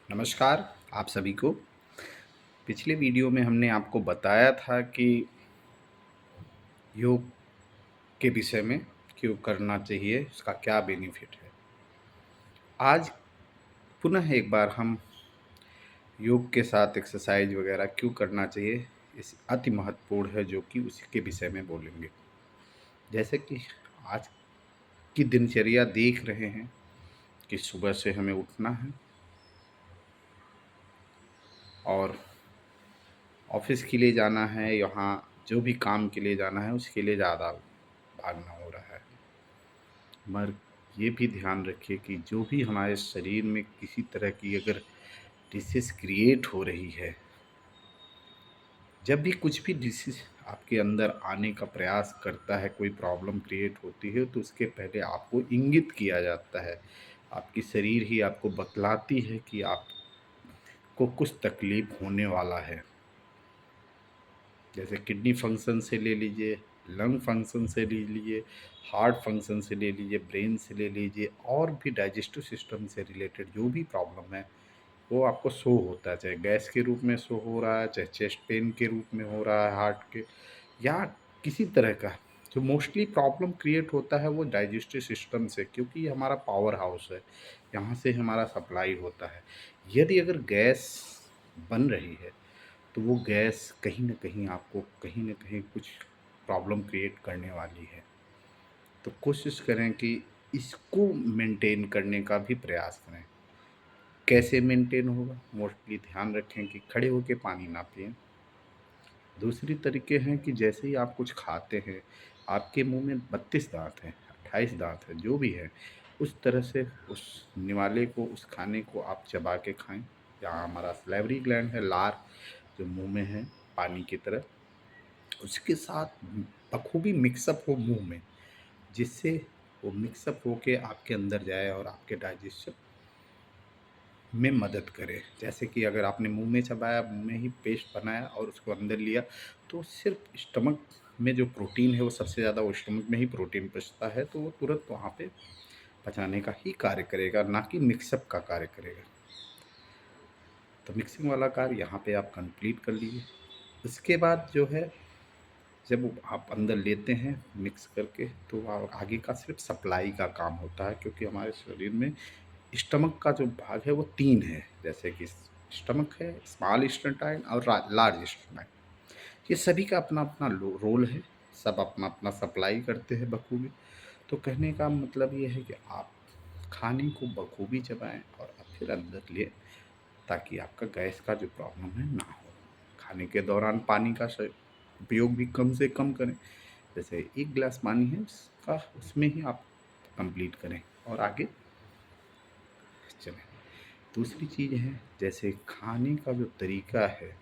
नमस्कार आप सभी को। पिछले वीडियो में हमने आपको बताया था कि योग के विषय में क्यों करना चाहिए, उसका क्या बेनिफिट है। आज पुनः एक बार हम योग के साथ एक्सरसाइज वगैरह क्यों करना चाहिए, इस अति महत्वपूर्ण है जो कि उसी के विषय में बोलेंगे। जैसे कि आज की दिनचर्या देख रहे हैं कि सुबह से हमें उठना है और ऑफिस के लिए जाना है, यहाँ जो भी काम के लिए जाना है उसके लिए ज़्यादा भागना हो रहा है। मगर ये भी ध्यान रखिए कि जो भी हमारे शरीर में किसी तरह की अगर डिसीज़ क्रिएट हो रही है, जब भी कुछ भी डिसीज़ आपके अंदर आने का प्रयास करता है, कोई प्रॉब्लम क्रिएट होती है, तो उसके पहले आपको इंगित किया जाता है। आपकी शरीर ही आपको बतलाती है कि आपको कुछ तकलीफ होने वाला है। जैसे किडनी फंक्शन से ले लीजिए, लंग फंक्शन से ले लीजिए, हार्ट फंक्शन से ले लीजिए, ब्रेन से ले लीजिए, और भी डाइजेस्टिव सिस्टम से रिलेटेड जो भी प्रॉब्लम है वो आपको शो होता है। चाहे गैस के रूप में शो हो रहा है, चाहे चेस्ट पेन के रूप में हो रहा है हार्ट के, या किसी तरह का जो मोस्टली प्रॉब्लम क्रिएट होता है वो डाइजेस्टिव सिस्टम से, क्योंकि ये हमारा पावर हाउस है, यहाँ से हमारा सप्लाई होता है। यदि अगर गैस बन रही है तो वो गैस कहीं न कहीं आपको कहीं न कहीं कुछ प्रॉब्लम क्रिएट करने वाली है। तो कोशिश करें कि इसको मेंटेन करने का भी प्रयास करें। कैसे मेंटेन होगा? मोस्टली ध्यान रखें कि खड़े होके पानी ना पिएँ। दूसरी तरीके हैं कि जैसे ही आप कुछ खाते हैं, आपके मुँह में 32 दाँत हैं, 28 दाँत हैं, जो भी है, उस तरह से उस निवाले को, उस खाने को आप चबा के खाएँ। जहाँ हमारा सैलिवरी ग्लैंड है, लार जो मुँह में है पानी की तरह, उसके साथ बखूबी मिक्सअप हो मुँह में, जिससे वो मिक्सअप होके आपके अंदर जाए और आपके डाइजेशन में मदद करे। जैसे कि अगर आपने मुँह में चबाया, मुँह में ही पेस्ट बनाया और उसको अंदर लिया, तो सिर्फ़ स्टमक में जो प्रोटीन है वो सबसे ज़्यादा वो स्टमक में ही प्रोटीन पचता है, तो वो तुरंत वहाँ पे पचाने का ही कार्य करेगा, ना कि मिक्सअप का कार्य करेगा। तो मिक्सिंग वाला कार्य यहाँ पे आप कंप्लीट कर लीजिए। उसके बाद जो है, जब वो आप अंदर लेते हैं मिक्स करके, तो आगे का सिर्फ सप्लाई का काम होता है, क्योंकि हमारे शरीर में स्टमक का जो भाग है वो 3 है। जैसे कि स्टमक है, स्मॉल इंटेस्टाइन और लार्ज इंटेस्टाइन। ये सभी का अपना अपना रोल है, सब अपना अपना सप्लाई करते हैं बखूबी। तो कहने का मतलब ये है कि आप खाने को बखूबी चबाएं और फिर अंदर लें, ताकि आपका गैस का जो प्रॉब्लम है ना हो। खाने के दौरान पानी का उपयोग भी कम से कम करें। जैसे 1 गिलास पानी है उसका, उसमें ही आप कंप्लीट करें और आगे चलें। दूसरी चीज़ है, जैसे खाने का जो तरीका है,